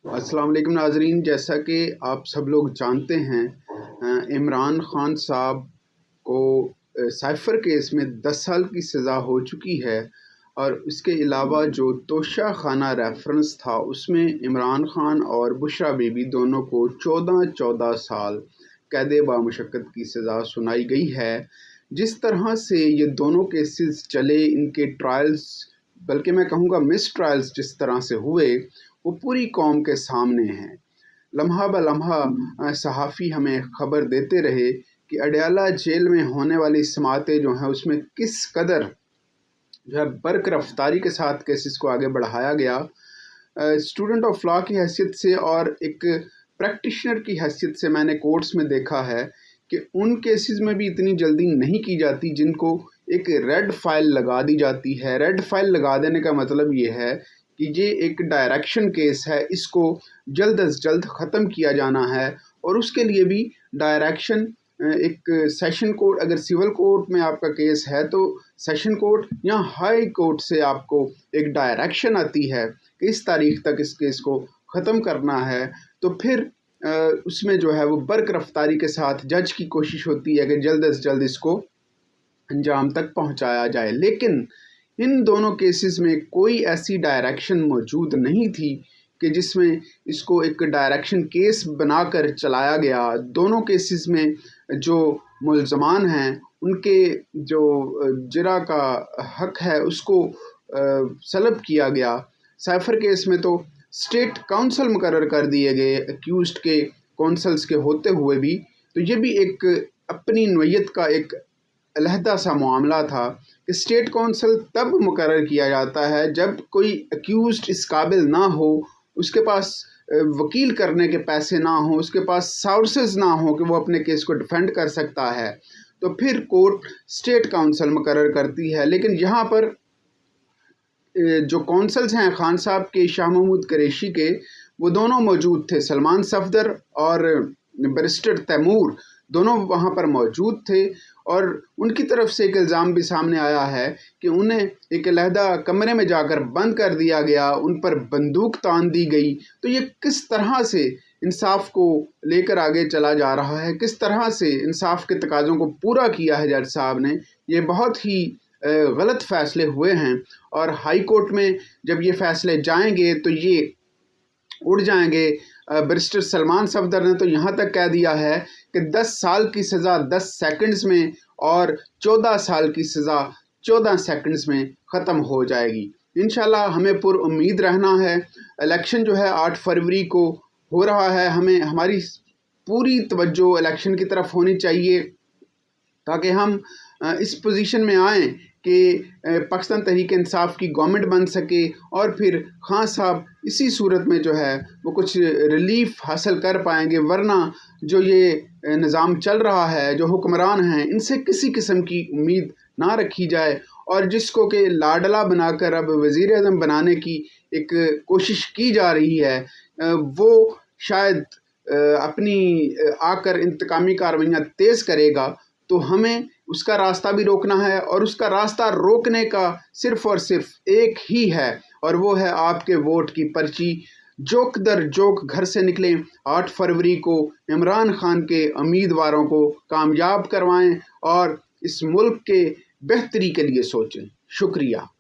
अस्सलाम वालेकुम नाज़रीन, जैसा कि आप सब लोग जानते हैं, इमरान खान साहब को साइफ़र केस में 10 साल की सज़ा हो चुकी है। और इसके अलावा जो तोशा खाना रेफरेंस था उसमें इमरान खान और बुशरा बीबी दोनों को 14 साल कैद बामुशक्कत की सज़ा सुनाई गई है। जिस तरह से ये दोनों केसेस चले, इनके ट्रायल्स, बल्कि मैं कहूँगा मिस ट्रायल्स जिस तरह से हुए, वो पूरी कौम के सामने हैं। लम्हा ब लम्हा सहाफ़ी हमें ख़बर देते रहे कि अडयाला जेल में होने वाली समातें जो हैं उसमें किस कदर जो है बर्क रफ्तारी के साथ केसेस को आगे बढ़ाया गया। स्टूडेंट ऑफ लॉ की हैसियत से और एक प्रैक्टिशनर की हैसियत से मैंने कोर्ट्स में देखा है कि उन केसेस में भी इतनी जल्दी नहीं की जाती जिनको एक रेड फाइल लगा दी जाती है। रेड फाइल लगा देने का मतलब ये है कि ये एक डायरेक्शन केस है, इसको जल्द अज जल्द ख़त्म किया जाना है। और उसके लिए भी डायरेक्शन एक सेशन कोर्ट, अगर सिविल कोर्ट में आपका केस है तो सेशन कोर्ट या हाई कोर्ट से आपको एक डायरेक्शन आती है कि इस तारीख तक इस केस को ख़त्म करना है। तो फिर उसमें जो है वो बर्क रफ्तारी के साथ जज की कोशिश होती है कि जल्द अज जल्द इसको अंजाम तक पहुंचाया जाए। लेकिन इन दोनों केसेस में कोई ऐसी डायरेक्शन मौजूद नहीं थी कि जिसमें इसको एक डायरेक्शन केस बनाकर चलाया गया। दोनों केसेस में जो मुल्ज़मान हैं उनके जो जरा का हक है उसको सलब किया गया। साइफ़र केस में तो स्टेट काउंसिल मुकर्रर कर दिए गए एक्यूज़्ड के कौंसल्स के होते हुए भी। तो ये भी एक अपनी नौयत का एक अलहदा सा मामला था कि स्टेट काउंसिल तब मुकर्रर किया जाता है जब कोई एक्यूज़्ड इस काबिल ना हो, उसके पास वकील करने के पैसे ना हो, उसके पास सोर्सेज ना हो कि वो अपने केस को डिफेंड कर सकता है, तो फिर कोर्ट स्टेट काउंसिल मुकर्रर करती है। लेकिन यहाँ पर जो कौंसल्स हैं खान साहब के, शाह महमूद कुरैशी के, वो दोनों मौजूद थे। सलमान सफदर और बैरिस्टर तैमूर दोनों वहाँ पर मौजूद थे। और उनकी तरफ से एक इल्ज़ाम भी सामने आया है कि उन्हें एक अलहदा कमरे में जाकर बंद कर दिया गया, उन पर बंदूक तान दी गई। तो ये किस तरह से इंसाफ को लेकर आगे चला जा रहा है, किस तरह से इंसाफ के तकाज़ों को पूरा किया है जज साहब ने, ये बहुत ही गलत फ़ैसले हुए हैं। और हाई कोर्ट में जब ये फ़ैसले जाएंगे तो ये उड़ जाएंगे। बैरिस्टर सलमान सफदर ने तो यहाँ तक कह दिया है कि 10 साल की सज़ा 10 सेकंड्स में और 14 साल की सज़ा 14 सेकंड्स में ख़त्म हो जाएगी। इंशाल्लाह हमें पुरुम्मीद रहना है। इलेक्शन जो है 8 फरवरी को हो रहा है। हमें हमारी पूरी तवज्जो इलेक्शन की तरफ होनी चाहिए ताकि हम इस पोजीशन में आएँ कि पाकिस्तान तहरीक इंसाफ की गवर्नमेंट बन सके और फिर खान साहब इसी सूरत में जो है वो कुछ रिलीफ हासिल कर पाएंगे। वरना जो ये निज़ाम चल रहा है, जो हुक्मरान हैं, इनसे किसी किस्म की उम्मीद ना रखी जाए। और जिसको कि लाडला बनाकर अब वज़ीर आज़म बनाने की एक कोशिश की जा रही है, वो शायद अपनी आकर इंतकामी कार्रवाइयाँ तेज़ करेगा। तो हमें उसका रास्ता भी रोकना है और उसका रास्ता रोकने का सिर्फ़ और सिर्फ एक ही है, और वो है आपके वोट की पर्ची। जोक दर जोक घर से निकलें। 8 फरवरी को इमरान खान के उम्मीदवारों को कामयाब करवाएं और इस मुल्क के बेहतरी के लिए सोचें। शुक्रिया।